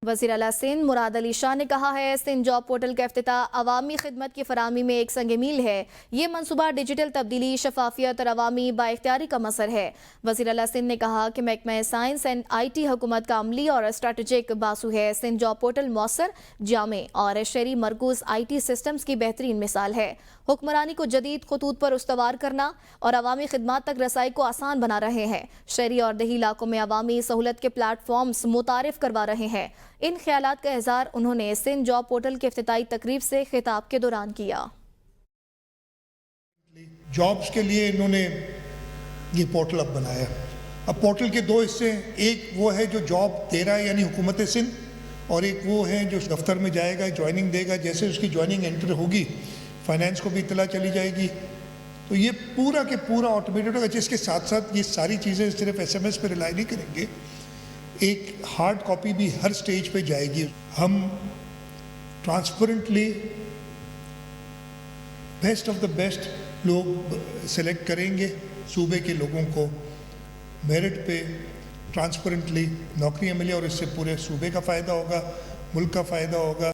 وزیر اعلیٰ سندھ مراد علی شاہ نے کہا ہے سندھ جاب پورٹل کا افتتاح عوامی خدمت کی فراہمی میں ایک سنگ میل ہے۔ یہ منصوبہ ڈیجیٹل تبدیلی، شفافیت اور عوامی بااختیاری کا مظہر ہے۔ وزیر اعلیٰ سندھ نے کہا کہ محکمہ سائنس اینڈ آئی ٹی حکومت کا عملی اور اسٹریٹجک بازو ہے۔ سندھ جاب پورٹل مؤثر، جامع اور شہری مرکوز آئی ٹی سسٹمز کی بہترین مثال ہے۔ حکمرانی کو جدید خطوط پر استوار کرنا اور عوامی خدمات تک رسائی کو آسان بنا رہے ہیں۔ شہری اور دیہی علاقوں میں عوامی سہولت کے پلیٹ فارمز متعارف کروا رہے ہیں۔ ان خیالات کا اظہار انہوں نے سندھ جاب پورٹل کے افتتاحی تقریب سے خطاب کے دوران کیا۔ جابز کے لیے انہوں نے یہ پورٹل اب بنایا۔ اب پورٹل کے دو حصے ہیں، ایک وہ ہے جو جاب دے رہا ہے یعنی حکومت سندھ، اور ایک وہ ہے جو دفتر میں جائے گا، جوائننگ دے گا۔ جیسے اس کی جوائننگ انٹر ہوگی، فائنینس کو بھی اطلاع چلی جائے گی، تو یہ پورا کے پورا آٹومیٹڈ ہوگا۔ جس کے ساتھ ساتھ یہ ساری چیزیں صرف ایس ایم ایس پہ ریلائی نہیں کریں گے، ایک ہارڈ کاپی بھی ہر سٹیج پہ جائے گی۔ ہم transparently best of the best لوگ سلیکٹ کریں گے، صوبے کے لوگوں کو میرٹ پہ ٹرانسپیرنٹلی نوکریاں ملیں، اور اس سے پورے صوبے کا فائدہ ہوگا، ملک کا فائدہ ہوگا۔